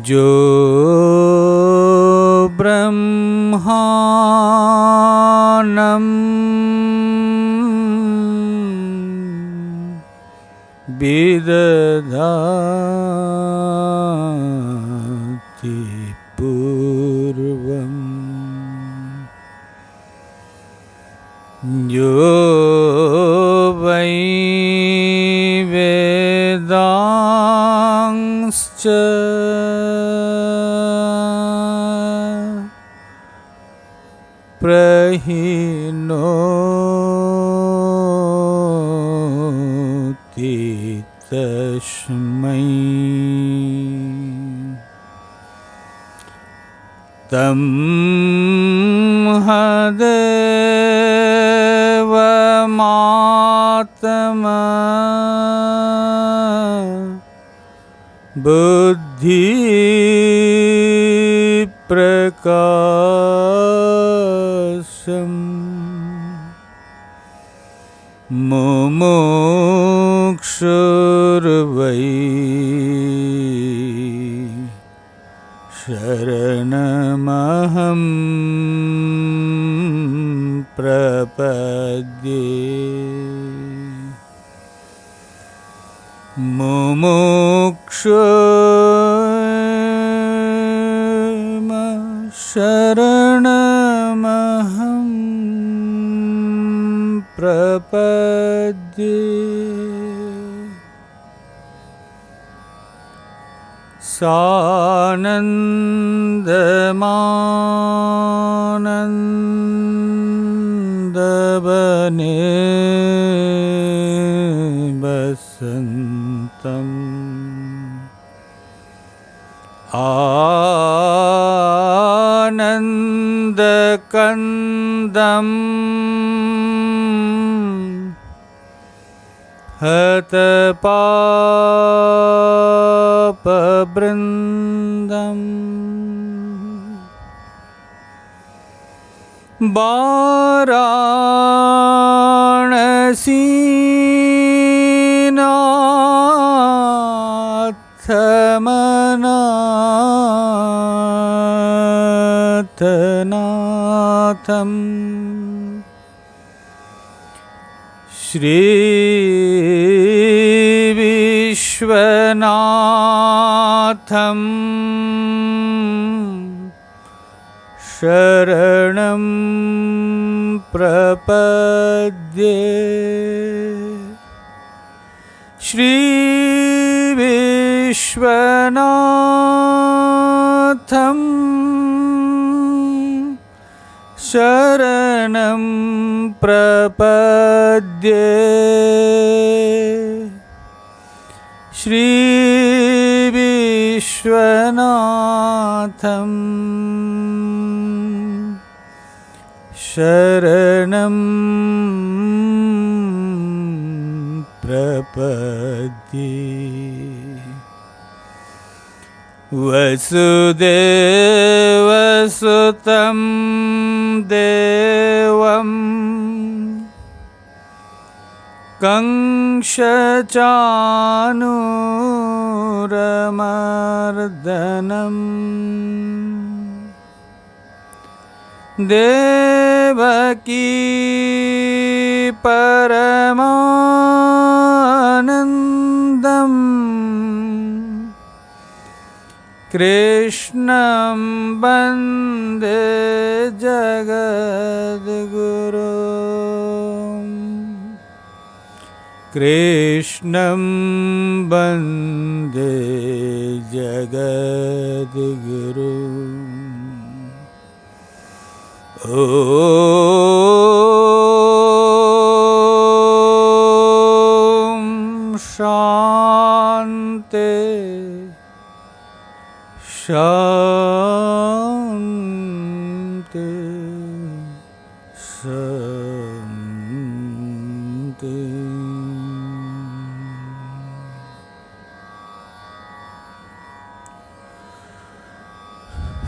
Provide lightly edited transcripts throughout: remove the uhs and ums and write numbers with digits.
जो ब्रह्माणं विदधाति पूर्वं यो वै वेदांश्च प्रहिनोति तस्मै तं देवमात्मा बुद्धिप्रकाशम् मुमुक्षुर्वै शरणमहं प्रपद्ये शरणमहं प्रपद्ये सानन्दमानन्दवने वसन्तम् आनन्दकन्दम् हतपापवृन्दम् वाराणसीनाथनाथनाथम् श्रीविश्वनाथं शरणं प्रपद्ये श्रीविश्वनाथं शरणं प्रपद्ये श्रीविश्वनाथं शरणं प्रपद्ये वसुदेवसुतं देवं कंसचाणूरमर्दनम् देवकी परमानन्दम् कृष्णं वन्दे जगद्गुरुम् कृष्णं वन्दे जगद्गुरुम् ॐ शान्ति शान्ति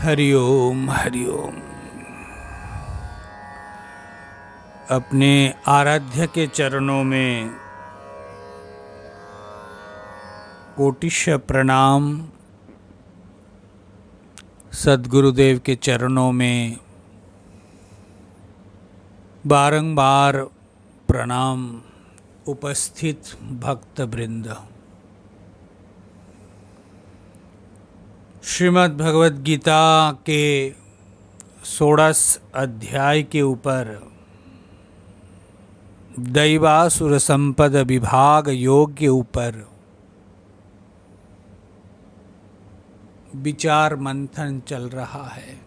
हरि ओम हरि ओम। अपने आराध्य के चरणों में कोटिश प्रणाम, सद्गुरुदेव के चरणों में बारंबार प्रणाम। उपस्थित भक्त वृंद, श्रीमद् भगवद गीता के 16 अध्याय के ऊपर दैवासुर संपद विभाग योग के ऊपर विचार मंथन चल रहा है।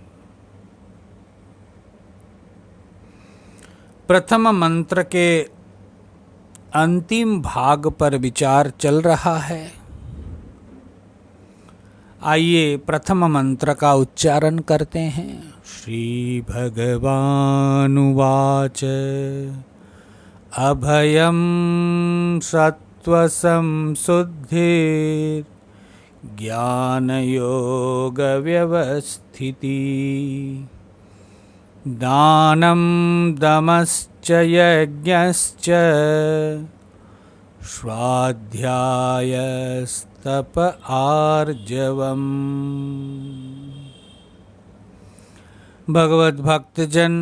प्रथम मंत्र के अंतिम भाग पर विचार चल रहा है। आइए प्रथम मंत्र का उच्चारण करते हैं। श्री भगवानुवाच अभयं सत्त्वसंशुद्धिर् ज्ञानयोगव्यवस्थितिः दानं दमश्च यज्ञश्च स्वाध्यायस्तप आर्जवम्। भगवत भक्तजन,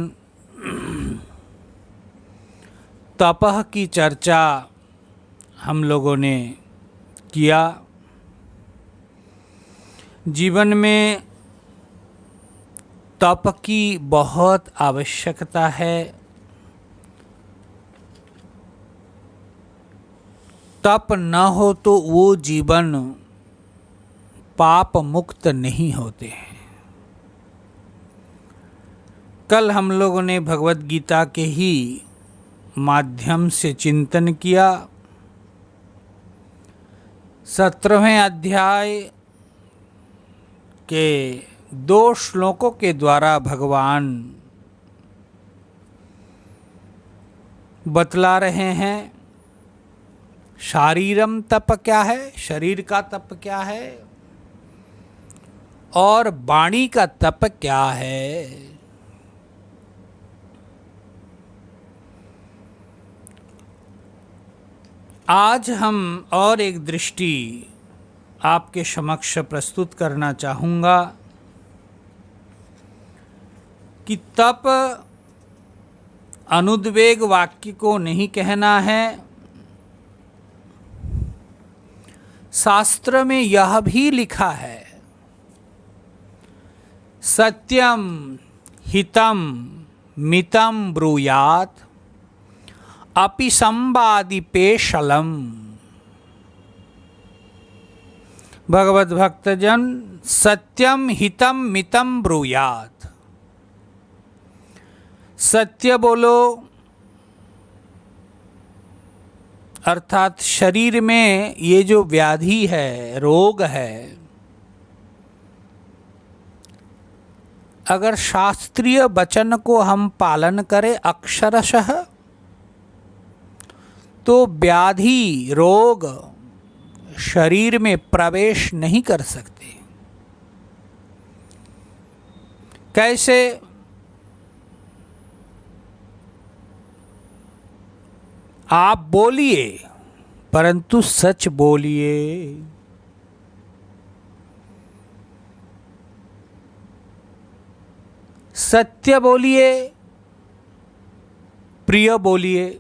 तपः की चर्चा हम लोगों ने किया। जीवन में तप की बहुत आवश्यकता है। तप न हो तो वो जीवन पाप मुक्त नहीं होते हैं। कल हम लोगों ने भगवत गीता के ही माध्यम से चिंतन किया। 17वें अध्याय के 2 श्लोकों के द्वारा भगवान बतला रहे हैं शारीरम तप क्या है, शरीर का तप क्या है, और वाणी का तप क्या है। आज हम और एक दृष्टि आपके समक्ष प्रस्तुत करना चाहूँगा कि तप अनुद्वेग वाक्य को नहीं कहना है। शास्त्र में यह भी लिखा है सत्यम हितम मितम ब्रूयात अपि संवादिपेशलम। भगवत भक्तजन, सत्यम हितम मितम ब्रूयात, सत्य बोलो, अर्थात शरीर में ये जो व्याधि है, रोग है, अगर शास्त्रीय वचन को हम पालन करें अक्षरशः, तो व्याधि रोग शरीर में प्रवेश नहीं कर सकते। कैसे? आप बोलिए परंतु सच बोलिए। सत्य बोलिए, प्रिय बोलिए।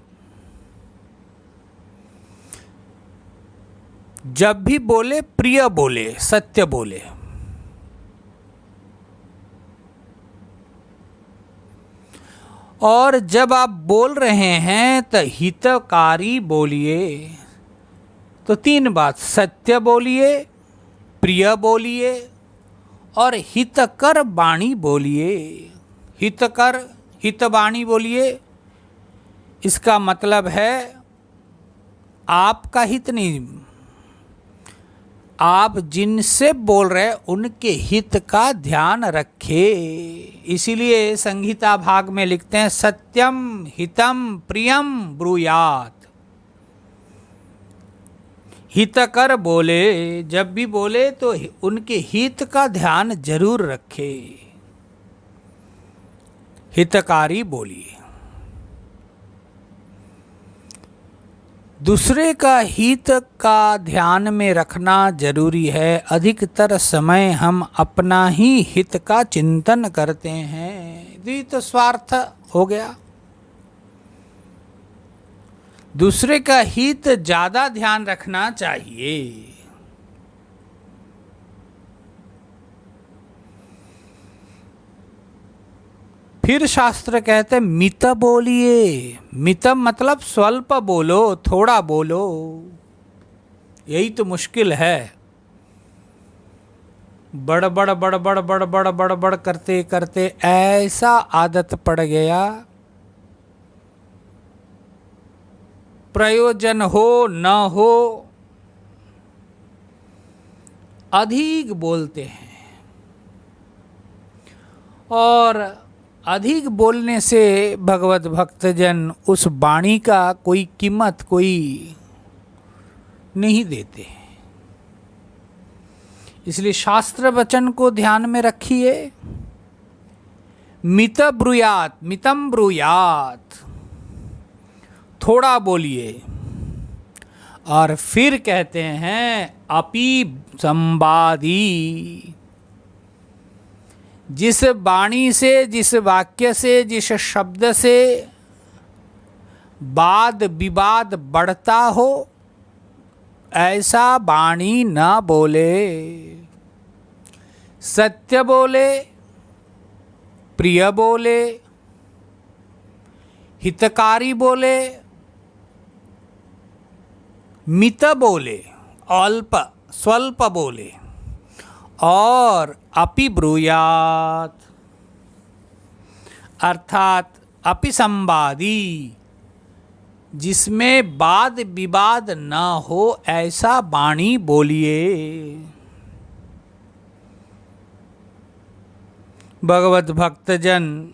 जब भी बोले प्रिय बोले, सत्य बोले। और जब आप बोल रहे हैं तो हितकारी बोलिए। तो 3 बात, सत्य बोलिए, प्रिय बोलिए और हितकर वाणी बोलिए। हितकर, हितवाणी बोलिए, इसका मतलब है आपका हित नहीं, आप जिनसे बोल रहे उनके हित का ध्यान रखें। इसीलिए संहिता भाग में लिखते हैं सत्यम हितम प्रियम ब्रूयात। हितकर बोले, जब भी बोले तो उनके हित का ध्यान जरूर रखे। हितकारी बोलिए। दूसरे का हित का ध्यान में रखना जरूरी है। अधिकतर समय हम अपना ही हित का चिंतन करते हैं, द्वैत स्वार्थ हो गया। दूसरे का हित ज्यादा ध्यान रखना चाहिए। फिर शास्त्र कहते मित बोलिए। मितम मतलब स्वल्प बोलो, थोड़ा बोलो। यही तो मुश्किल है। बड़बड़ बड़बड़ बड़बड़ बड़बड़ करते करते ऐसा आदत पड़ गया, प्रयोजन हो न हो अधिक बोलते हैं। और अधिक बोलने से भगवत भक्तजन उस वाणी का कोई कीमत कोई नहीं देते। इसलिए शास्त्र वचन को ध्यान में रखिए। मित ब्रूयात, मितम ब्रूयात, थोड़ा बोलिए। और फिर कहते हैं अपि संवादी, जिस वाणी से, जिस वाक्य से, जिस शब्द से वाद विवाद बढ़ता हो ऐसा वाणी न बोले। सत्य बोले, प्रिय बोले, हितकारी बोले, मित बोले, अल्प स्वल्प बोले, और अपि ब्रूयात अर्थात अपि संवादी, जिसमें वाद विवाद न हो ऐसा वाणी बोलिए। भगवत भक्तजन,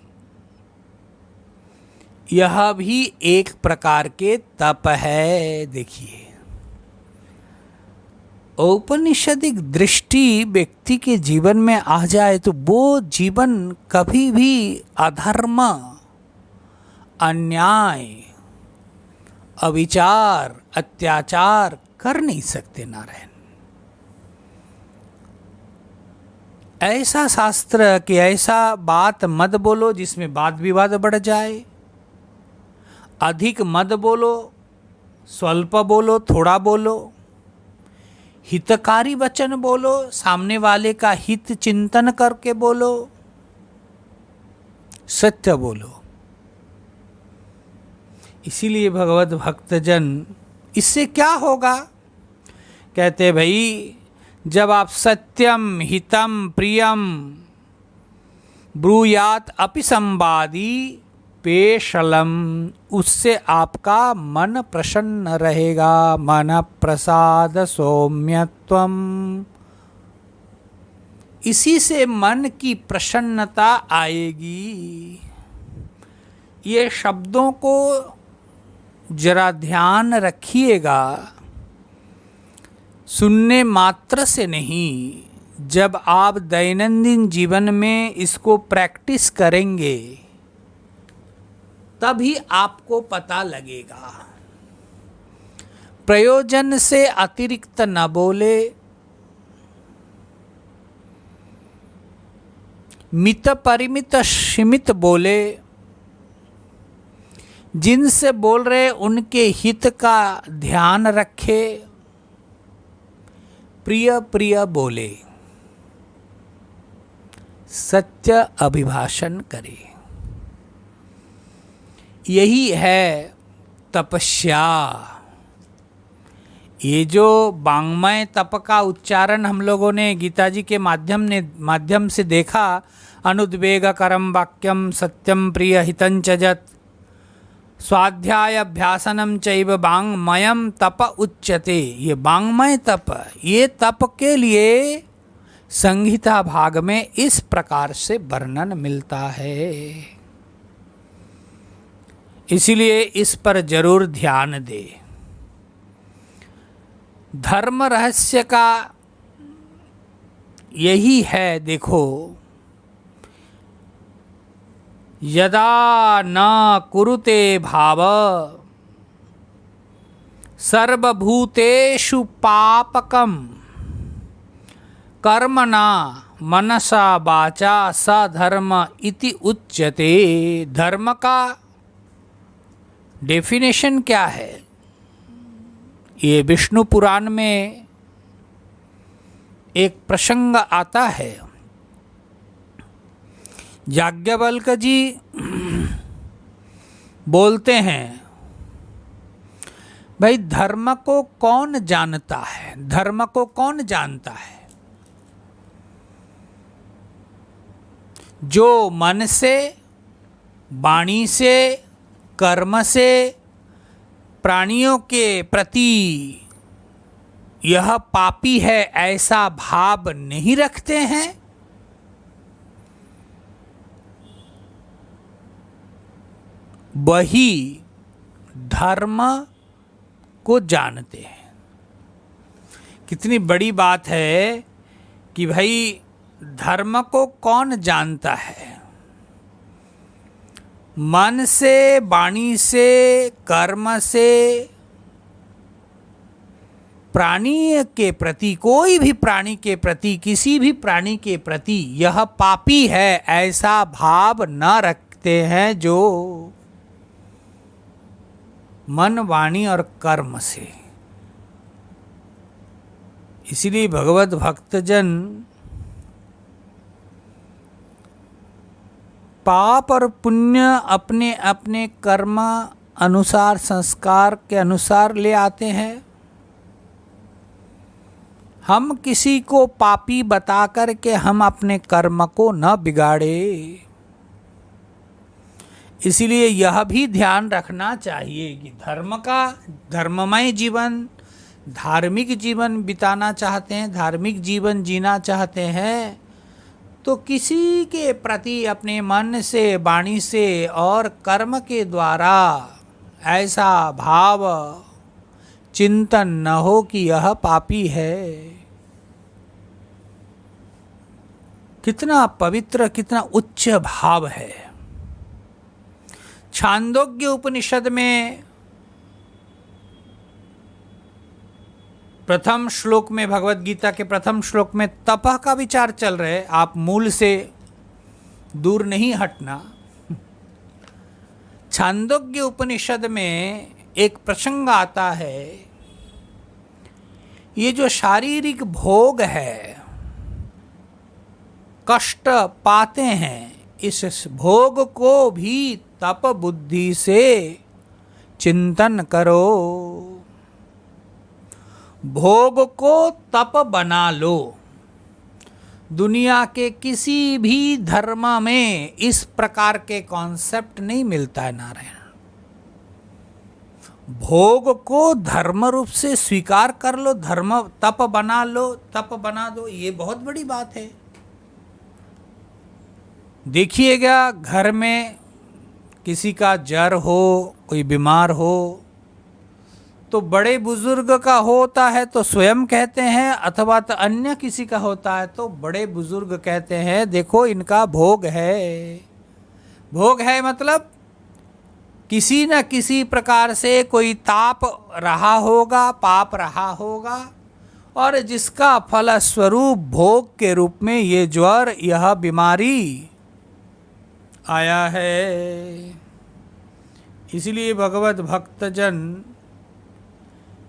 यह भी एक प्रकार के तप है। देखिए, औपनिषदिक दृष्टि व्यक्ति के जीवन में आ जाए तो वो जीवन कभी भी अधर्म, अन्याय, अविचार, अत्याचार कर नहीं सकते नारायण। ऐसा शास्त्र कि ऐसा बात मत बोलो जिसमें वाद विवाद बढ़ जाए। अधिक मत बोलो, स्वल्प बोलो, थोड़ा बोलो। हितकारी वचन बोलो, सामने वाले का हित चिंतन करके बोलो। सत्य बोलो। इसीलिए भगवत भक्तजन, इससे क्या होगा? कहते भाई, जब आप सत्यम हितम प्रियम ब्रूयात अपि संवादी पेशलम, उससे आपका मन प्रसन्न रहेगा। मन प्रसाद सौम्यत्वम, इसी से मन की प्रसन्नता आएगी। ये शब्दों को जरा ध्यान रखिएगा। सुनने मात्र से नहीं, जब आप दैनंदिन जीवन में इसको प्रैक्टिस करेंगे तभी आपको पता लगेगा। प्रयोजन से अतिरिक्त न बोले, मित परिमित सीमित बोले। जिनसे बोल रहे उनके हित का ध्यान रखे। प्रिय प्रिय बोले, सत्य अभिभाषण करे। यही है तपस्या। ये जो वाङ्मय तप का उच्चारण हम लोगों ने गीता जी के माध्यम से देखा, अनुद्वेगकरम वाक्यम सत्यम प्रिय हितंच जत स्वाध्याय अभ्यासनम चैव वाङ्मयम तप उच्यते। ये वाङ्मय तप, ये तप के लिए संहिता भाग में इस प्रकार से वर्णन मिलता है। इसीलिए इस पर जरूर ध्यान दे। धर्म रहस्य का यही है, देखो, यदा न कुरुते भाव सर्वभूतेषु पापकम कर्मणा मनसा वाचा स धर्म इति उच्यते। धर्म का डेफिनेशन क्या है? ये विष्णु पुराण में एक प्रसंग आता है। याज्ञवल्क्य जी बोलते हैं, भाई धर्म को कौन जानता है? धर्म को कौन जानता है? जो मन से, वाणी से, कर्म से प्राणियों के प्रति यह पापी है ऐसा भाव नहीं रखते हैं, वही धर्म को जानते हैं। कितनी बड़ी बात है कि भाई धर्म को कौन जानता है? मन से, वाणी से, कर्म से प्राणी के प्रति, कोई भी प्राणी के प्रति, किसी भी प्राणी के प्रति यह पापी है ऐसा भाव न रखते हैं जो मन, वाणी और कर्म से। इसीलिए भगवत भक्तजन पाप और पुण्य अपने अपने कर्म अनुसार, संस्कार के अनुसार ले आते हैं। हम किसी को पापी बता कर के हम अपने कर्म को न बिगाड़े। इसलिए यह भी ध्यान रखना चाहिए कि धर्ममय जीवन, धार्मिक जीवन बिताना चाहते हैं, धार्मिक जीवन जीना चाहते हैं, तो किसी के प्रति अपने मन से, वाणी से और कर्म के द्वारा ऐसा भाव चिंतन न हो कि यह पापी है। कितना पवित्र, कितना उच्च भाव है। छांदोग्य उपनिषद में प्रथम श्लोक में, भगवत गीता के प्रथम श्लोक में तपह का विचार चल रहा है। आप मूल से दूर नहीं हटना। छांदोग्य उपनिषद में एक प्रसंग आता है, ये जो शारीरिक भोग है, कष्ट पाते हैं, इस भोग को भी तप बुद्धि से चिंतन करो। भोग को तप बना लो। दुनिया के किसी भी धर्म में इस प्रकार के कॉन्सेप्ट नहीं मिलता है नारायण। भोग को धर्म रूप से स्वीकार कर लो, धर्म तप बना लो, तप बना दो, ये बहुत बड़ी बात है। देखिएगा, घर में किसी का जर हो, कोई बीमार हो, तो बड़े बुजुर्ग का होता है तो स्वयं कहते हैं, अथवा तो अन्य किसी का होता है तो बड़े बुजुर्ग कहते हैं, देखो इनका भोग है। भोग है मतलब किसी न किसी प्रकार से कोई ताप रहा होगा, पाप रहा होगा, और जिसका फलस्वरूप भोग के रूप में ये ज्वर, यह बीमारी आया है। इसलिए भगवत भक्तजन,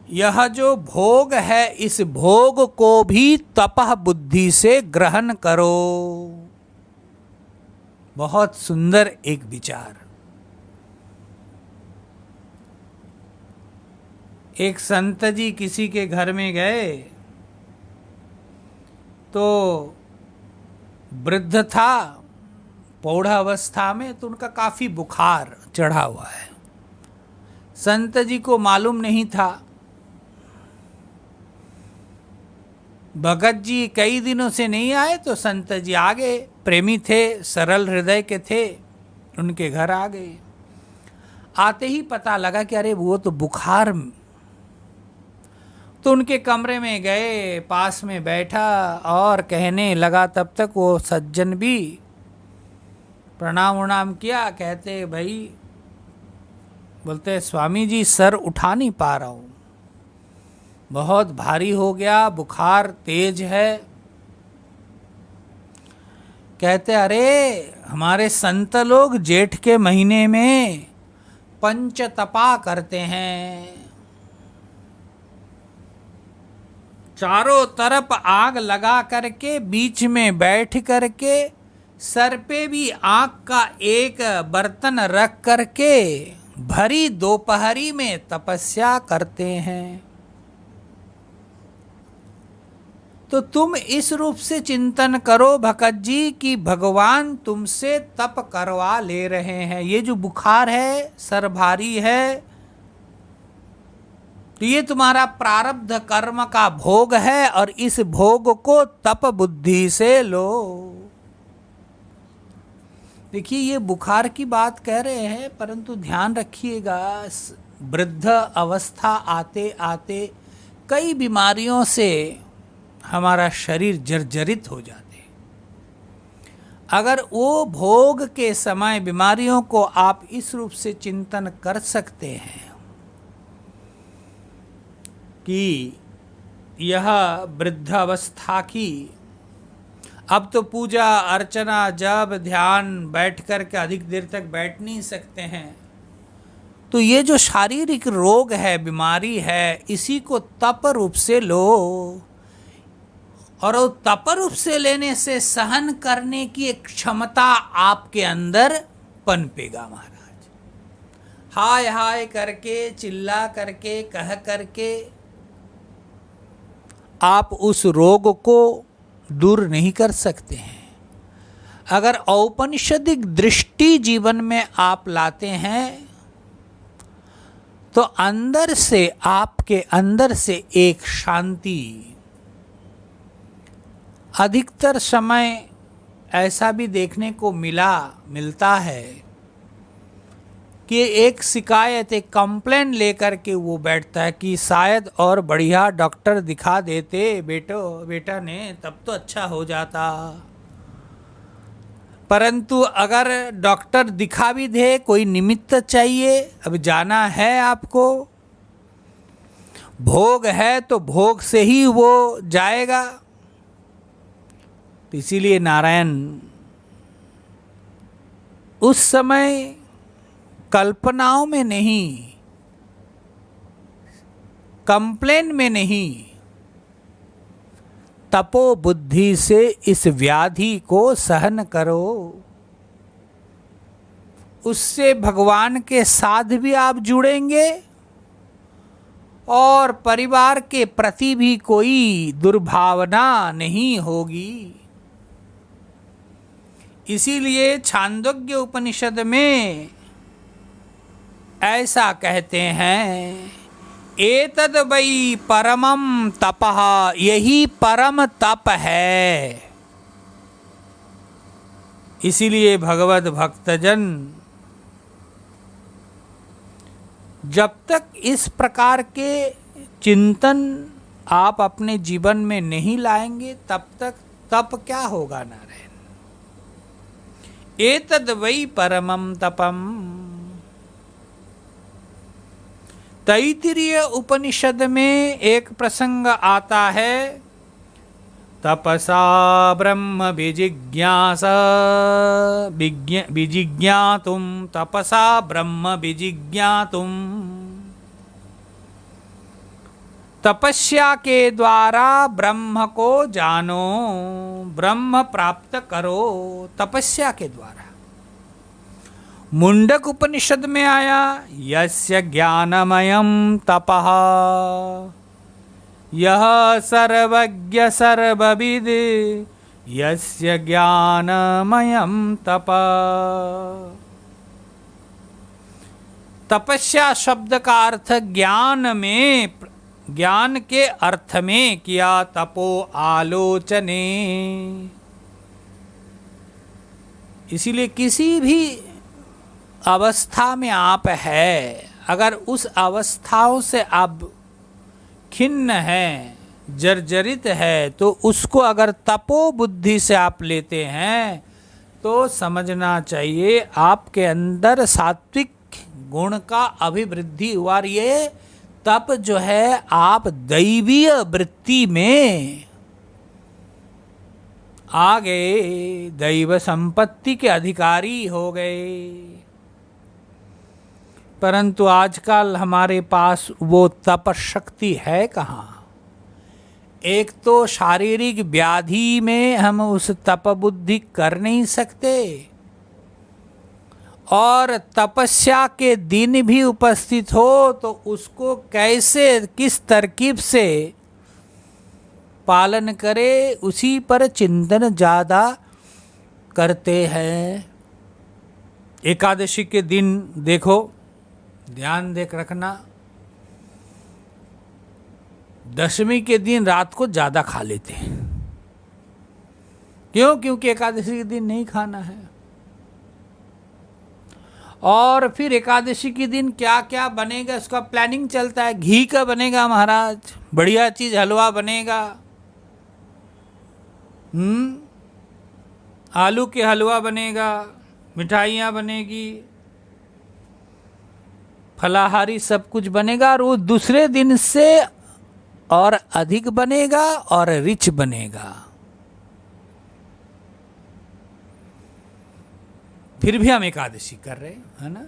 यह जो भोग है, इस भोग को भी तपः बुद्धि से ग्रहण करो। बहुत सुंदर एक विचार। एक संत जी किसी के घर में गए तो वृद्ध था, पौढ़ावस्था में, तो उनका काफी बुखार चढ़ा हुआ है। संत जी को मालूम नहीं था। भगत जी कई दिनों से नहीं आए तो संत जी आ गए। प्रेमी थे, सरल हृदय के थे, उनके घर आ गए। आते ही पता लगा कि अरे वो तो बुखार तो उनके कमरे में गए, पास में बैठा और कहने लगा। तब तक वो सज्जन भी प्रणाम उणाम किया। कहते भाई, बोलते स्वामी जी सर उठा नहीं पा रहा हूँ, बहुत भारी हो गया, बुखार तेज है। कहते अरे हमारे संत लोग जेठ के महीने में पंच तपा करते हैं, चारों तरफ आग लगा करके बीच में बैठ करके सर पे भी आग का एक बर्तन रख करके भरी दोपहरी में तपस्या करते हैं। तो तुम इस रूप से चिंतन करो भगत जी कि भगवान तुमसे तप करवा ले रहे हैं। ये जो बुखार है, सर भारी है, तो ये तुम्हारा प्रारब्ध कर्म का भोग है और इस भोग को तप बुद्धि से लो। देखिए ये बुखार की बात कह रहे हैं, परंतु ध्यान रखिएगा वृद्ध अवस्था आते आते कई बीमारियों से हमारा शरीर जर्जरित हो जाते हैं। अगर वो भोग के समय बीमारियों को आप इस रूप से चिंतन कर सकते हैं कि यह वृद्धावस्था की, अब तो पूजा अर्चना जब ध्यान बैठ कर के अधिक देर तक बैठ नहीं सकते हैं, तो ये जो शारीरिक रोग है, बीमारी है, इसी को तप रूप से लो। और वो तप रूप से लेने से सहन करने की एक क्षमता आपके अंदर पनपेगा महाराज। हाय हाय करके, चिल्ला करके, कह करके आप उस रोग को दूर नहीं कर सकते हैं। अगर औपनिषदिक दृष्टि जीवन में आप लाते हैं तो अंदर से, आपके अंदर से एक शांति, अधिकतर समय ऐसा भी देखने को मिलता है कि एक शिकायत, एक कंप्लेंट लेकर के वो बैठता है कि शायद और बढ़िया डॉक्टर दिखा देते बेटा ने, तब तो अच्छा हो जाता। परंतु अगर डॉक्टर दिखा भी दे, कोई निमित्त चाहिए, अब जाना है आपको, भोग है तो भोग से ही वो जाएगा। तो इसीलिए नारायण उस समय कल्पनाओं में नहीं, कंप्लेन में नहीं, तपो बुद्धि से इस व्याधि को सहन करो। उससे भगवान के साथ भी आप जुड़ेंगे और परिवार के प्रति भी कोई दुर्भावना नहीं होगी। इसीलिए छांदोग्य उपनिषद में ऐसा कहते हैं, एतद वै परमं तपः, यही परम तप है। इसीलिए भगवत भक्तजन जब तक इस प्रकार के चिंतन आप अपने जीवन में नहीं लाएंगे, तब तक तप क्या होगा नारायण। एतद वै परमं तपम। तैत्तिरीय उपनिषद में एक प्रसंग आता है, तपसा ब्रह्म विजिज्ञासा विजिज्ञातुम, तपसा ब्रह्म विजिज्ञातुम। तपस्या के द्वारा ब्रह्म को जानो, ब्रह्म प्राप्त करो तपस्या के द्वारा। मुंडक उपनिषद में आया, यस्य ज्ञानमयं तपः, यह सर्वज्ञ सर्वविद, यस्य ज्ञानमयं तपः। तपस्या शब्द का अर्थ ज्ञान में, ज्ञान के अर्थ में किया, तपो आलोचने। इसीलिए किसी भी अवस्था में आप है, अगर उस अवस्थाओं से आप खिन्न है, जर्जरित है, तो उसको अगर तपो बुद्धि से आप लेते हैं तो समझना चाहिए आपके अंदर सात्विक गुण का अभिवृद्धि हुआ। और ये तप जो है आप दैवीय वृत्ति में आ गए, दैव संपत्ति के अधिकारी हो गए। परंतु आजकल हमारे पास वो तप शक्ति है कहाँ। एक तो शारीरिक व्याधि में हम उस तप बुद्धि कर नहीं सकते, और तपस्या के दिन भी उपस्थित हो तो उसको कैसे किस तरकीब से पालन करे, उसी पर चिंतन ज़्यादा करते हैं। एकादशी के दिन देखो, ध्यान देख रखना, दशमी के दिन रात को ज़्यादा खा लेते हैं। क्यों? क्योंकि एकादशी के दिन नहीं खाना है। और फिर एकादशी के दिन क्या क्या बनेगा उसका प्लानिंग चलता है। घी का बनेगा महाराज, बढ़िया चीज़, हलवा बनेगा, आलू के हलवा बनेगा, मिठाइयाँ बनेगी, फलाहारी सब कुछ बनेगा, और वो दूसरे दिन से और अधिक बनेगा और रिच बनेगा। फिर भी हम एकादशी कर रहे हैं, है ना।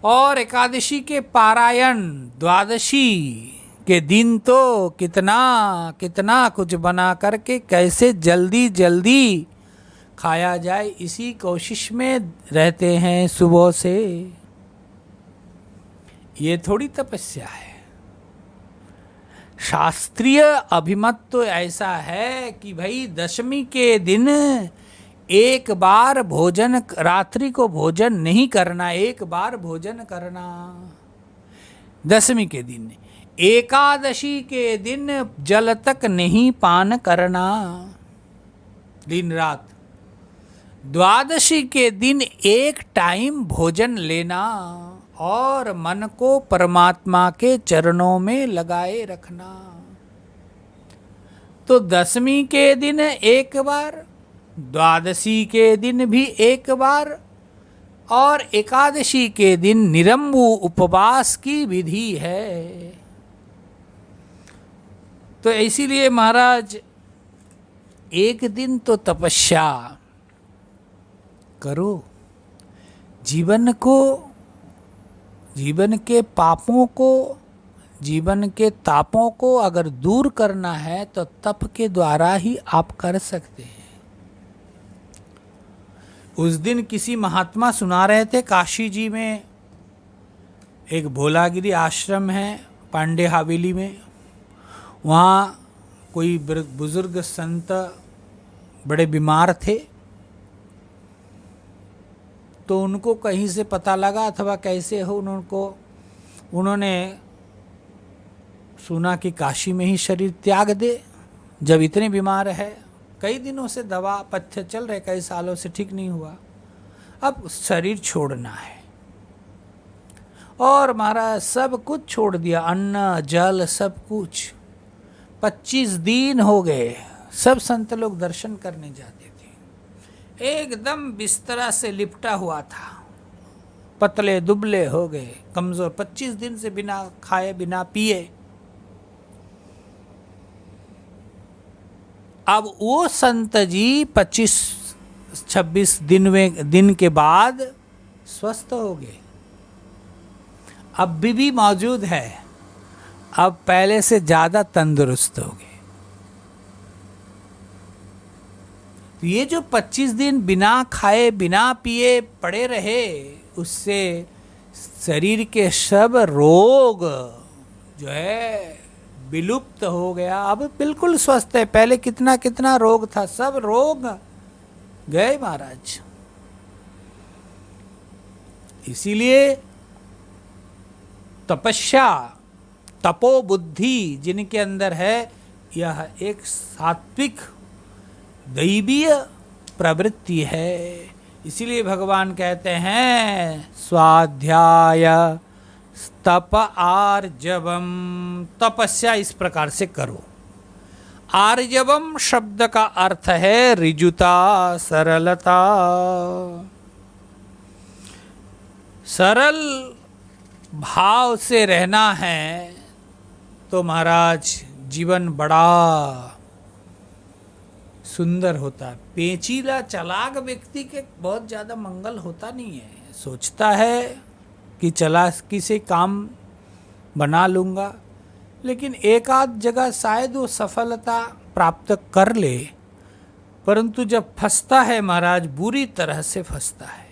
और एकादशी के पारायण द्वादशी के दिन तो कितना कितना कुछ बना करके कैसे जल्दी जल्दी खाया जाए, इसी कोशिश में रहते हैं सुबह से। ये थोड़ी तपस्या है। शास्त्रीय अभिमत तो ऐसा है कि भाई दशमी के दिन एक बार भोजन, रात्रि को भोजन नहीं करना, एक बार भोजन करना दशमी के दिन। एकादशी के दिन जल तक नहीं पान करना दिन रात। द्वादशी के दिन एक टाइम भोजन लेना और मन को परमात्मा के चरणों में लगाए रखना। तो दशमी के दिन एक बार, द्वादशी के दिन भी एक बार, और एकादशी के दिन निरंबु उपवास की विधि है। तो इसीलिए महाराज एक दिन तो तपस्या करो। जीवन को, जीवन के पापों को, जीवन के तापों को अगर दूर करना है तो तप के द्वारा ही आप कर सकते हैं। उस दिन किसी महात्मा सुना रहे थे, काशी जी में एक भोलागिरी आश्रम है पांडे हवेली में। वहाँ कोई बुजुर्ग संत बड़े बीमार थे, तो उनको कहीं से पता लगा अथवा कैसे हो, उन्होंने सुना कि काशी में ही शरीर त्याग दे। जब इतने बीमार है, कई दिनों से दवा पथ्य चल रहे, कई सालों से ठीक नहीं हुआ, अब शरीर छोड़ना है। और महाराज सब कुछ छोड़ दिया, अन्न जल सब कुछ। 25 दिन हो गए, सब संत लोग दर्शन करने जाते थे। एकदम बिस्तरा से लिपटा हुआ था, पतले दुबले हो गए, कमजोर, 25 दिन से बिना खाए बिना पिए। अब वो संत जी 25-26 दिन के बाद स्वस्थ हो गए। अब भी मौजूद है, अब पहले से ज़्यादा तंदुरुस्त हो गए। ये जो 25 दिन बिना खाए बिना पिए पड़े रहे, उससे शरीर के सब रोग जो है विलुप्त हो गया। अब बिल्कुल स्वस्थ है। पहले कितना कितना रोग था, सब रोग गए महाराज। इसीलिए तपस्या, तपो बुद्धि जिनके अंदर है, यह एक सात्विक दैवीय प्रवृत्ति है। इसीलिए भगवान कहते हैं स्वाध्याय तप आर्जवम, तपस्या इस प्रकार से करो। आर्जवम शब्द का अर्थ है ऋजुता, सरलता। सरल भाव से रहना है तो महाराज जीवन बड़ा सुंदर होता है। पेचीला चालाक व्यक्ति के बहुत ज़्यादा मंगल होता नहीं है। सोचता है कि चालाकी से काम बना लूँगा, लेकिन एक आध जगह शायद वो सफलता प्राप्त कर ले, परंतु जब फंसता है महाराज बुरी तरह से फंसता है।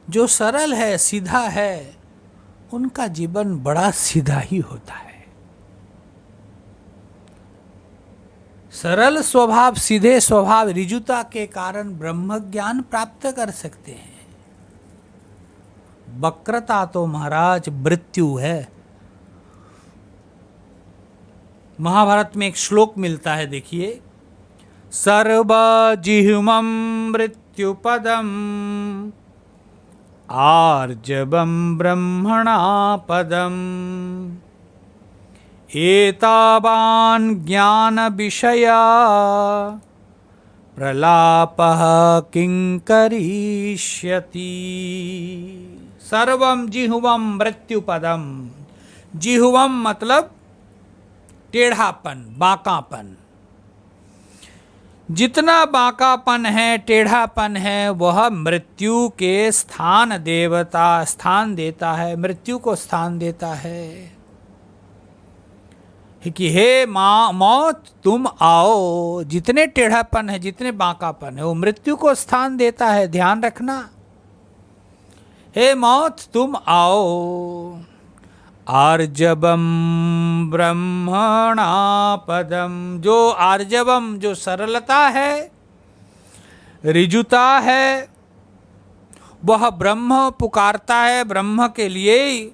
जो सरल है, सीधा है, उनका जीवन बड़ा सीधा ही होता है। सरल स्वभाव, सीधे स्वभाव, ऋजुता के कारण ब्रह्म ज्ञान प्राप्त कर सकते हैं। वक्रता तो महाराज मृत्यु है। महाभारत में एक श्लोक मिलता है, देखिए, सर्वजिह्वं मृत्युपदम आर्जवं ब्रह्मणा पदम एतावान् ज्ञान विषया प्रलापः किं करिष्यति। सर्वं जिह्वं मृत्युपदम। जिह्वम मतलब टेढ़ापन, बांकापन। जितना बांकापन है, टेढ़ापन है, वह मृत्यु के स्थान देता है, मृत्यु को स्थान देता है कि हे मौत तुम आओ। जितने टेढ़ापन है, जितने बांकापन है, वो मृत्यु को स्थान देता है, ध्यान रखना। हे मौत तुम आओ। आर्जवम ब्रह्मणा पदम, जो आर्जवम, जो सरलता है, ऋजुता है, वह ब्रह्म पुकारता है, ब्रह्म के लिए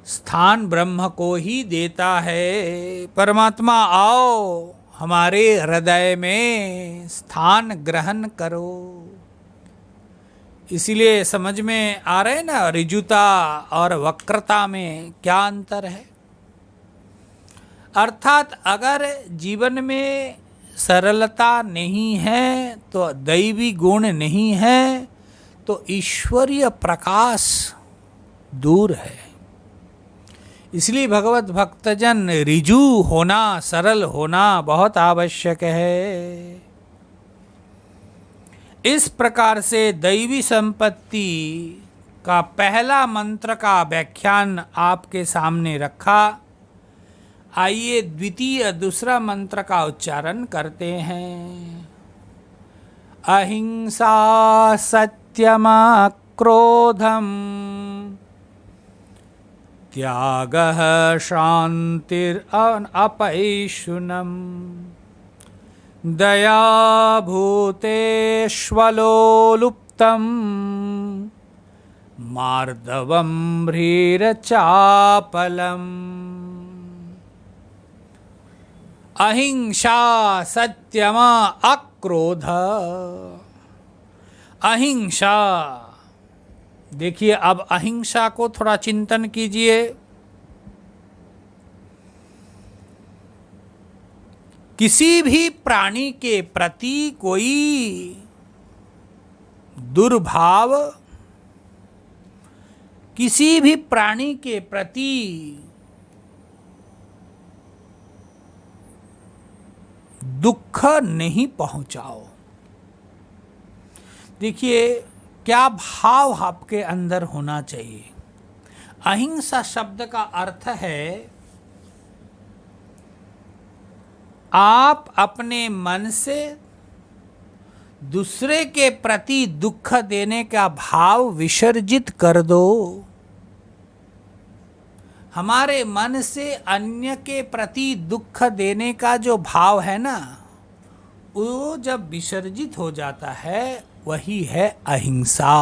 स्थान ब्रह्म को ही देता है। परमात्मा आओ, हमारे हृदय में स्थान ग्रहण करो। इसीलिए समझ में आ रहे ना, ऋजुता और वक्रता में क्या अंतर है। अर्थात अगर जीवन में सरलता नहीं है, तो दैवी गुण नहीं है, तो ईश्वरीय प्रकाश दूर है। इसलिए भगवत भक्तजन ऋजु होना, सरल होना बहुत आवश्यक है। इस प्रकार से दैवी संपत्ति का पहला मंत्र का व्याख्यान आपके सामने रखा। आइए द्वितीय, दूसरा मंत्र का उच्चारण करते हैं। अहिंसा सत्यमा क्रोधम त्यागः शांतिर अपैशुनम दया भूतेष्वलोलुप्तम मार्दवम ह्रीरचापलम। अहिंसा सत्यमा अक्रोध। अहिंसा, देखिए अब अहिंसा को थोड़ा चिंतन कीजिए। किसी भी प्राणी के प्रति कोई दुर्भाव, किसी भी प्राणी के प्रति दुख नहीं पहुंचाओ। देखिए क्या भाव आपके अंदर होना चाहिए। अहिंसा शब्द का अर्थ है आप अपने मन से दूसरे के प्रति दुख देने का भाव विसर्जित कर दो। हमारे मन से अन्य के प्रति दुख देने का जो भाव है ना, वो जब विसर्जित हो जाता है, वही है अहिंसा।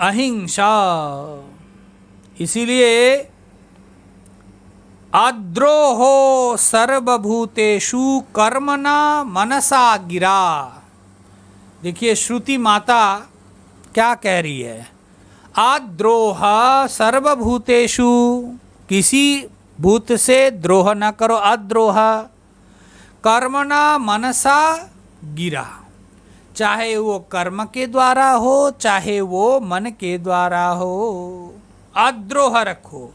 अहिंसा, इसीलिए अद्रोहो सर्वभूतेषु कर्मणा मनसा गिरा। देखिए श्रुति माता क्या कह रही है, आद्रोह सर्वभूतेषु, किसी भूत से द्रोह न करो, अद्रोह, कर्मणा मनसा गिरा, चाहे वो कर्म के द्वारा हो चाहे वो मन के द्वारा हो, अद्रोह रखो।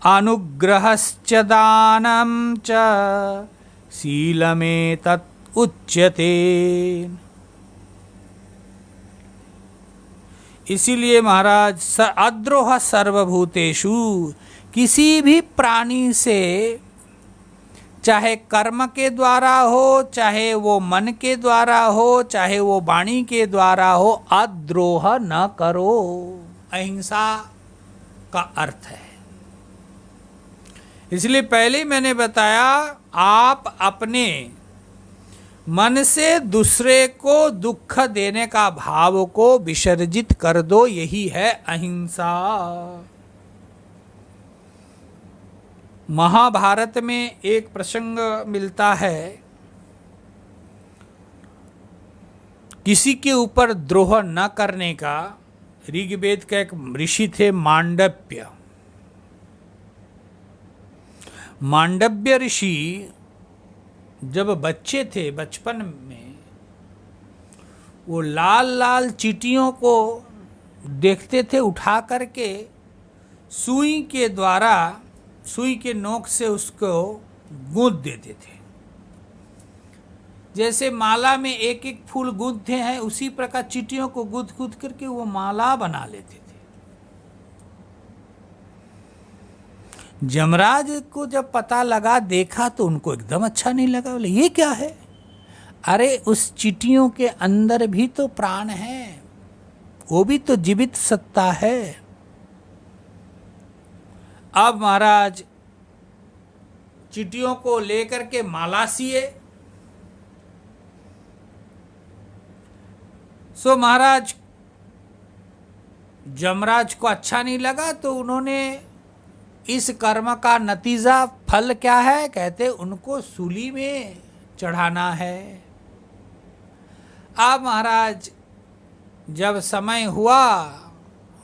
अनुग्रहश्च दानं च शीलमेतत् उच्यते। इसीलिए महाराज अद्रोह सर्वभूतेषु, किसी भी प्राणी से चाहे कर्म के द्वारा हो चाहे वो मन के द्वारा हो चाहे वो वाणी के द्वारा हो, अद्रोह न करो, अहिंसा का अर्थ है। इसलिए पहले ही मैंने बताया, आप अपने मन से दूसरे को दुख देने का भाव को विसर्जित कर दो, यही है अहिंसा। महाभारत में एक प्रसंग मिलता है, किसी के ऊपर द्रोह न करने का। ऋग्वेद का एक ऋषि थे मांडव्य। मांडव्य ऋषि जब बच्चे थे, बचपन में वो लाल लाल चींटियों को देखते थे, उठा करके सुई के द्वारा, सुई के नोक से उसको गूंथ देते थे। जैसे माला में एक एक फूल गूंथते हैं, उसी प्रकार चींटियों को गूंथ गूंथ करके वो माला बना लेते थे। जमराज को जब पता लगा, देखा तो उनको एकदम अच्छा नहीं लगा। बोले ये क्या है? अरे उस चींटियों के अंदर भी तो प्राण है, वो भी तो जीवित सत्ता है। अब महाराज चींटियों को लेकर के माला सिए। सो महाराज जमराज को अच्छा नहीं लगा, तो उन्होंने इस कर्म का नतीजा फल क्या है, कहते उनको सूली में चढ़ाना है। अब महाराज जब समय हुआ,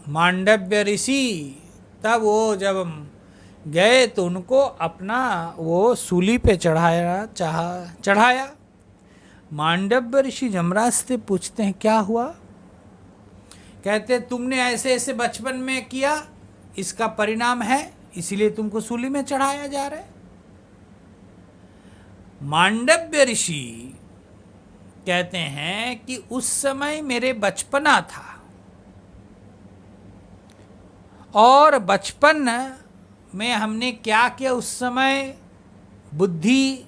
मांडव्य ऋषि तब वो जब गए तो उनको अपना वो सूली पे चढ़ाया। मांडव्य ऋषि जमराज से पूछते हैं क्या हुआ? कहते तुमने ऐसे ऐसे बचपन में किया, इसका परिणाम है, इसीलिए तुमको सूली में चढ़ाया जा रहा है। मांडव्य ऋषि कहते हैं कि उस समय मेरे बचपना था, और बचपन में हमने क्या किया, उस समय बुद्धि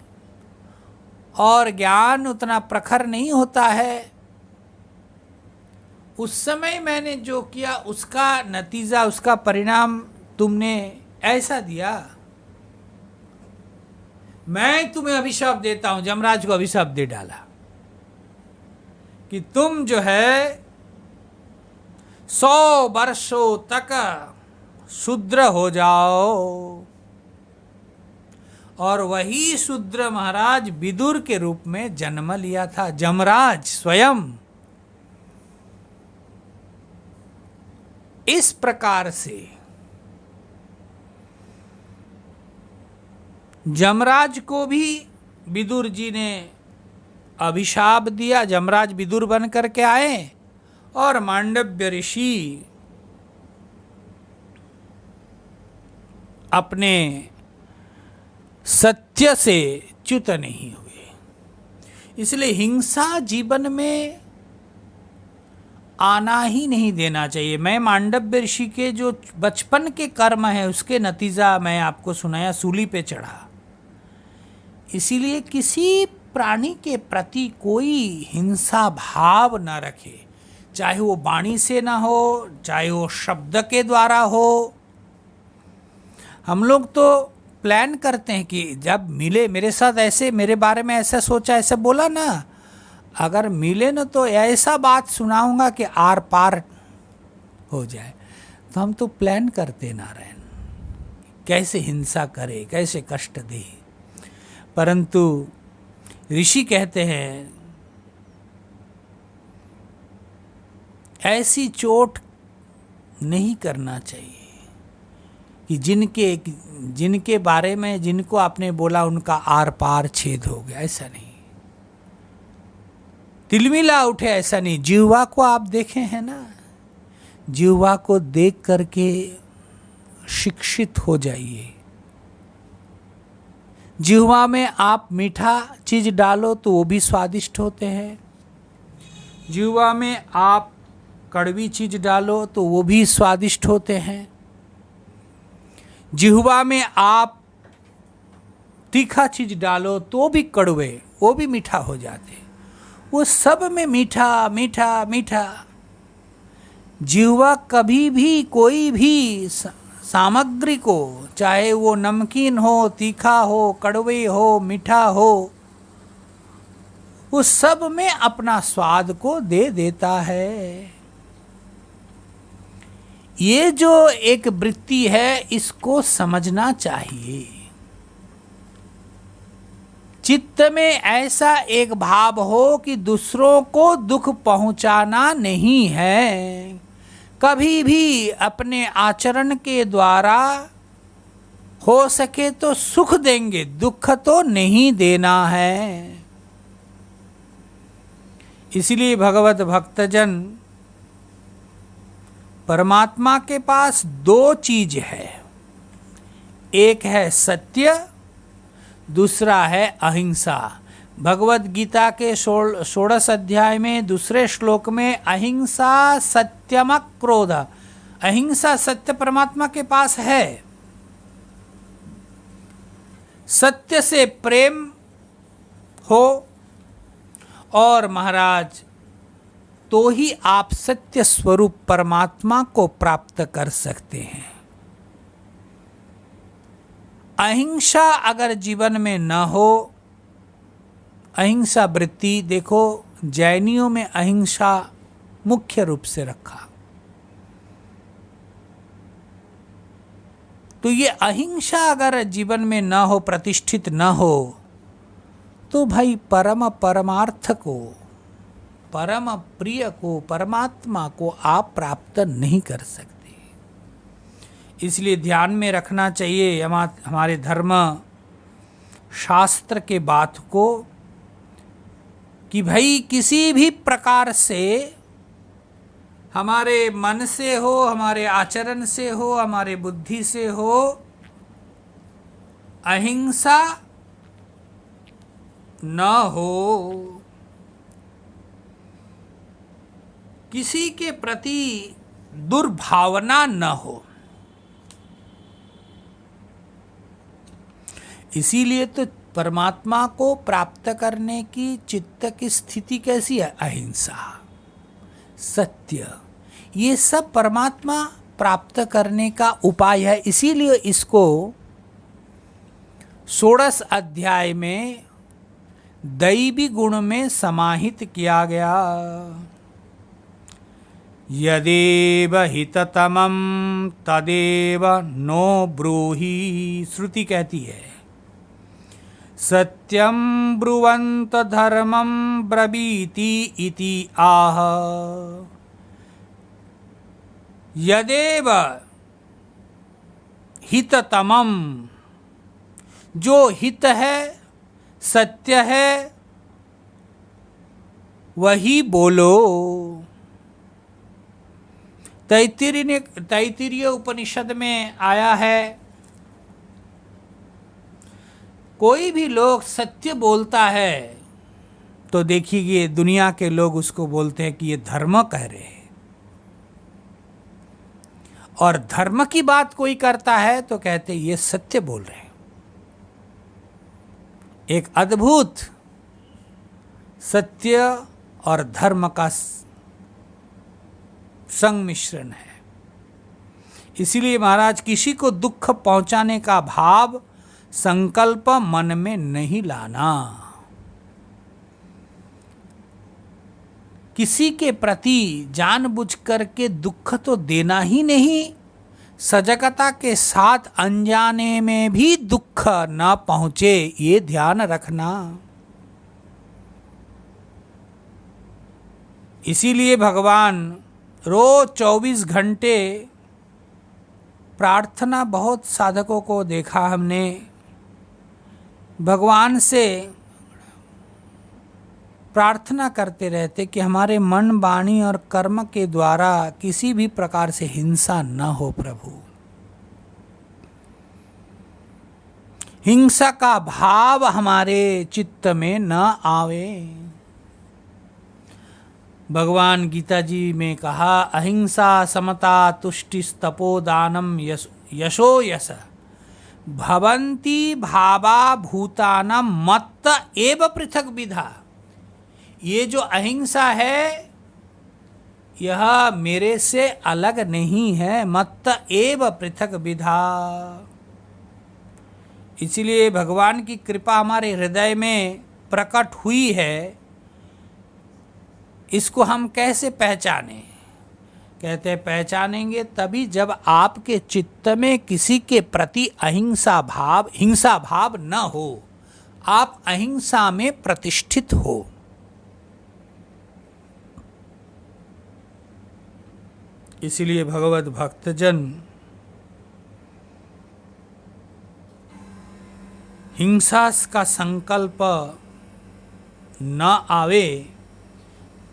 और ज्ञान उतना प्रखर नहीं होता है। उस समय मैंने जो किया उसका नतीजा, उसका परिणाम तुमने ऐसा दिया। मैं तुम्हें अभिशाप देता हूं। जमराज को अभिशाप दे डाला कि तुम जो है 100 वर्षों तक शूद्र हो जाओ। और वही शूद्र महाराज विदुर के रूप में जन्म लिया था, जमराज स्वयं। इस प्रकार से जमराज को भी विदुर जी ने अभिशाप दिया। जमराज विदुर बन करके आए और मांडव्य ऋषि अपने सत्य से च्युत नहीं हुए। इसलिए हिंसा जीवन में आना ही नहीं देना चाहिए। मैं मांडव्य ऋषि के जो बचपन के कर्म है उसके नतीजा मैं आपको सुनाया, सूली पे चढ़ा। इसीलिए किसी प्राणी के प्रति कोई हिंसा भाव न रखे, चाहे वो वाणी से ना हो, चाहे वो शब्द के द्वारा हो। हम लोग तो प्लान करते हैं कि जब मिले, मेरे साथ ऐसे, मेरे बारे में ऐसा सोचा, ऐसा बोला ना, अगर मिले ना तो ऐसा बात सुनाऊंगा कि आर पार हो जाए। तो हम तो प्लान करते नारायण, कैसे हिंसा करे, कैसे कष्ट दे। परंतु ऋषि कहते हैं ऐसी चोट नहीं करना चाहिए कि जिनके बारे में जिनको आपने बोला उनका आर पार छेद हो गया, ऐसा नहीं। तिलमिला उठे, ऐसा नहीं। जिह्वा को आप देखे हैं ना, जिह्वा को देख करके शिक्षित हो जाइए। जिह्वा में आप मीठा चीज डालो तो वो भी स्वादिष्ट होते हैं, जिह्वा में आप कड़वी चीज डालो तो वो भी स्वादिष्ट होते हैं, जिह्वा में आप तीखा चीज डालो तो भी कड़वे, वो भी मीठा हो जाते। वो सब में मीठा मीठा मीठा। जिह्वा कभी भी कोई भी सामग्री को, चाहे वो नमकीन हो, तीखा हो, कड़वे हो, मीठा हो, वो सब में अपना स्वाद को दे देता है। ये जो एक वृत्ति है, इसको समझना चाहिए। चित्त में ऐसा एक भाव हो कि दूसरों को दुख पहुंचाना नहीं है। कभी भी अपने आचरण के द्वारा हो सके तो सुख देंगे, दुख तो नहीं देना है। इसलिए भगवत भक्तजन, परमात्मा के पास दो चीज है, एक है सत्य, दूसरा है अहिंसा। भगवत गीता के 16 अध्याय में दूसरे श्लोक में अहिंसा सत्यम क्रोध, अहिंसा सत्य परमात्मा के पास है। सत्य से प्रेम हो और महाराज, तो ही आप सत्य स्वरूप परमात्मा को प्राप्त कर सकते हैं। अहिंसा अगर जीवन में न हो, अहिंसा वृत्ति, देखो जैनियों में अहिंसा मुख्य रूप से रखा, तो ये अहिंसा अगर जीवन में न हो, प्रतिष्ठित न हो, तो भाई परमार्थ को, परम प्रिय को, परमात्मा को आप प्राप्त नहीं कर सकते। इसलिए ध्यान में रखना चाहिए हमारे धर्म शास्त्र के बात को, कि भाई किसी भी प्रकार से, हमारे मन से हो, हमारे आचरण से हो, हमारे बुद्धि से हो, अहिंसा न हो। किसी के प्रति दुर्भावना न हो। इसीलिए तो परमात्मा को प्राप्त करने की चित्त की स्थिति कैसी है? अहिंसा, सत्य, ये सब परमात्मा प्राप्त करने का उपाय है। इसीलिए इसको 16 अध्याय में दैवी गुण में समाहित किया गया। यदेव हिततमं तदेव नो ब्रूहि, श्रुति कहती है। सत्यं ब्रुवन्त धर्मं ब्रवीति इति आह। यदेव हिततमं, जो हित है, सत्य है, वही बोलो। तैत्तिरीय उपनिषद में आया है, कोई भी लोग सत्य बोलता है तो देखिए दुनिया के लोग उसको बोलते हैं कि ये धर्म कह रहे हैं, और धर्म की बात कोई करता है तो कहते हैं ये सत्य बोल रहे हैं। एक अद्भुत सत्य और धर्म का संमिश्रण है। इसीलिए महाराज, किसी को दुख पहुंचाने का भाव, संकल्प मन में नहीं लाना। किसी के प्रति जानबूझ करके दुख तो देना ही नहीं, सजगता के साथ अनजाने में भी दुख न पहुंचे, ये ध्यान रखना। इसीलिए भगवान रोज 24 घंटे प्रार्थना, बहुत साधकों को देखा हमने भगवान से प्रार्थना करते रहते कि हमारे मन, वाणी और कर्म के द्वारा किसी भी प्रकार से हिंसा न हो प्रभु। हिंसा का भाव हमारे चित्त में न आवे। भगवान गीता जी में कहा, अहिंसा समता तुष्टि तपोदानम यशो यश भवन्ति भावा भूतानां मत्त एव पृथक विधा। ये जो अहिंसा है यह मेरे से अलग नहीं है, मत्त एव पृथक विधा। इसलिए भगवान की कृपा हमारे हृदय में प्रकट हुई है। इसको हम कैसे पहचानें? कहते हैं पहचानेंगे तभी जब आपके चित्त में किसी के प्रति हिंसा भाव न हो, आप अहिंसा में प्रतिष्ठित हो। इसलिए भगवत भक्तजन हिंसा का संकल्प न आवे,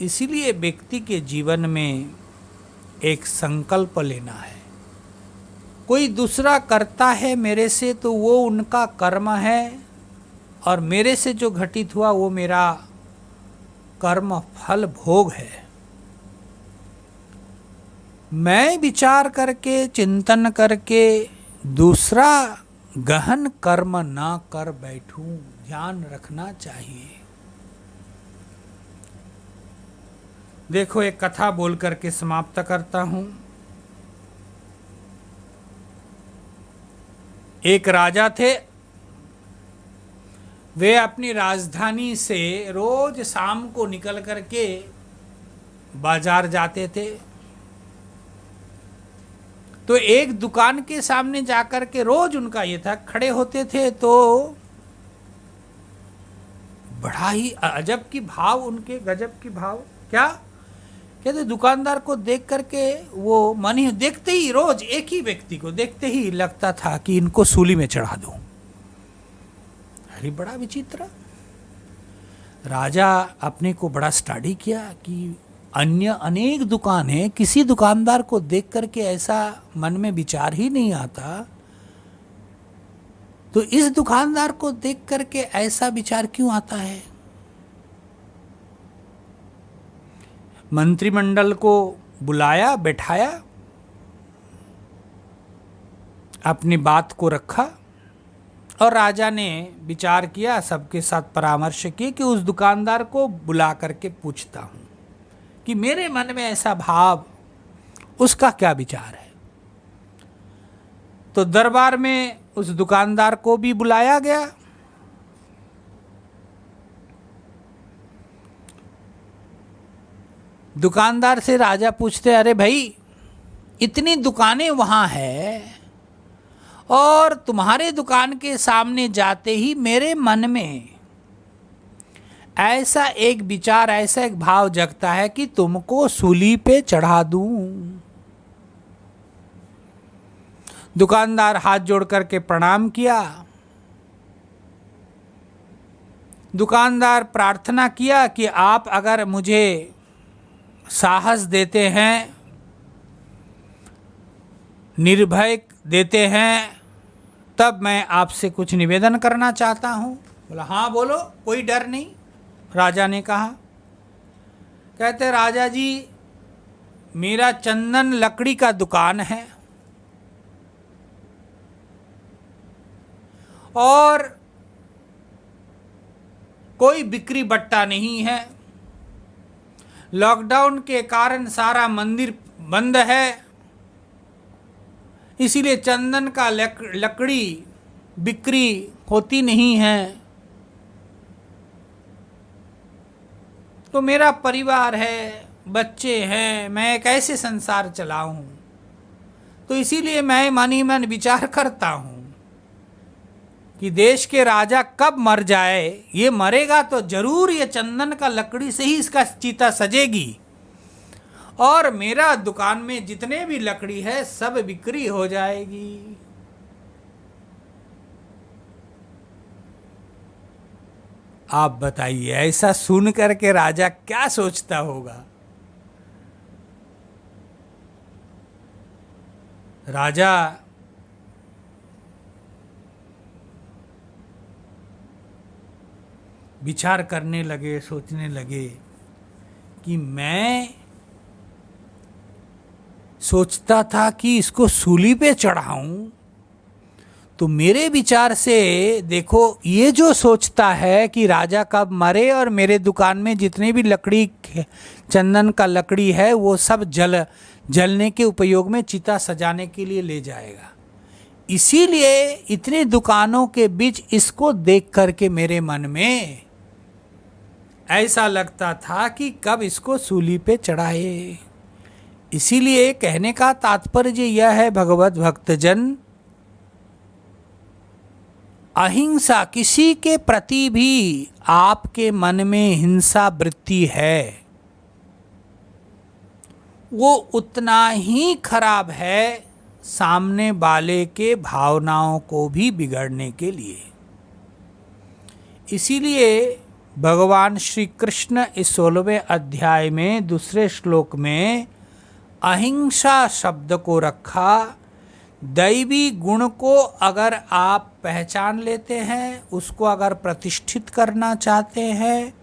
इसलिए व्यक्ति के जीवन में एक संकल्प लेना है। कोई दूसरा करता है मेरे से तो वो उनका कर्म है, और मेरे से जो घटित हुआ वो मेरा कर्म फल भोग है। मैं विचार करके, चिंतन करके दूसरा गहन कर्म ना कर बैठूं, ध्यान रखना चाहिए। देखो, एक कथा बोल करके समाप्त करता हूं। एक राजा थे, वे अपनी राजधानी से रोज शाम को निकल करके बाजार जाते थे। तो एक दुकान के सामने जाकर के रोज उनका ये था, खड़े होते थे तो बड़ा ही अजब की भाव उनके, गजब की भाव। क्या कहते, दुकानदार को देख करके वो मन ही देखते ही, रोज एक ही व्यक्ति को देखते ही लगता था कि इनको सूली में चढ़ा दूं। अरे बड़ा विचित्र। राजा अपने को बड़ा स्टडी किया कि अन्य अनेक दुकान है, किसी दुकानदार को देख करके ऐसा मन में विचार ही नहीं आता, तो इस दुकानदार को देख करके ऐसा विचार क्यों आता है? मंत्रिमंडल को बुलाया, बैठाया, अपनी बात को रखा और राजा ने विचार किया, सबके साथ परामर्श किए कि उस दुकानदार को बुला करके पूछता हूं कि मेरे मन में ऐसा भाव, उसका क्या विचार है। तो दरबार में उस दुकानदार को भी बुलाया गया। दुकानदार से राजा पूछते, अरे भाई, इतनी दुकानें वहां है और तुम्हारे दुकान के सामने जाते ही मेरे मन में ऐसा एक विचार, ऐसा एक भाव जगता है कि तुमको सूली पे चढ़ा दूं। दुकानदार हाथ जोड़ करके प्रणाम किया। दुकानदार प्रार्थना किया कि आप अगर मुझे साहस देते हैं, निर्भय देते हैं, तब मैं आपसे कुछ निवेदन करना चाहता हूं। बोला, हाँ बोलो, कोई डर नहीं। राजा ने कहा, कहते, राजा जी, मेरा चंदन लकड़ी का दुकान है और कोई बिक्री बट्टा नहीं है। लॉकडाउन के कारण सारा मंदिर बंद है, इसीलिए चंदन का लकड़ी बिक्री होती नहीं है। तो मेरा परिवार है, बच्चे हैं, मैं कैसे संसार चलाऊं? तो इसीलिए मैं मन ही मन विचार करता हूं कि देश के राजा कब मर जाए। ये मरेगा तो जरूर ये चंदन का लकड़ी से ही इसका चीता सजेगी और मेरा दुकान में जितने भी लकड़ी है सब बिक्री हो जाएगी। आप बताइए, ऐसा सुन करके राजा क्या सोचता होगा? राजा विचार करने लगे, सोचने लगे कि मैं सोचता था कि इसको सूली पे चढ़ाऊं, तो मेरे विचार से देखो, ये जो सोचता है कि राजा कब मरे और मेरे दुकान में जितने भी लकड़ी, चंदन का लकड़ी है, वो सब जलने के उपयोग में चिता सजाने के लिए ले जाएगा। इसीलिए इतनी दुकानों के बीच इसको देख करके मेरे मन में ऐसा लगता था कि कब इसको सूली पे चढ़ाए। इसीलिए कहने का तात्पर्य यह है भगवत भक्तजन, अहिंसा, किसी के प्रति भी आपके मन में हिंसा वृत्ति है, वो उतना ही खराब है सामने वाले के भावनाओं को भी बिगड़ने के लिए। इसीलिए भगवान श्री कृष्ण इस 16वें अध्याय में दूसरे श्लोक में अहिंसा शब्द को रखा। दैवी गुण को अगर आप पहचान लेते हैं, उसको अगर प्रतिष्ठित करना चाहते हैं,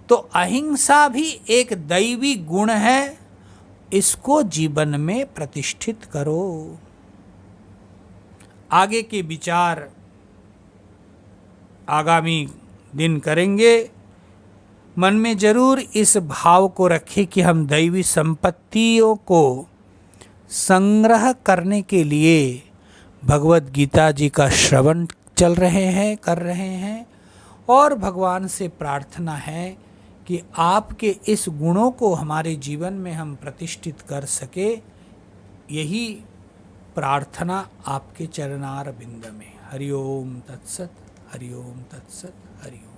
तो अहिंसा भी एक दैवी गुण है, इसको जीवन में प्रतिष्ठित करो। आगे के विचार आगामी दिन करेंगे। मन में जरूर इस भाव को रखें कि हम दैवी संपत्तियों को संग्रह करने के लिए भगवत गीता जी का श्रवण कर रहे हैं और भगवान से प्रार्थना है कि आपके इस गुणों को हमारे जीवन में हम प्रतिष्ठित कर सके। यही प्रार्थना आपके चरणार बिंद में। हरि ओम तत्सत, हरि ओम तत्सत, हरि ओम।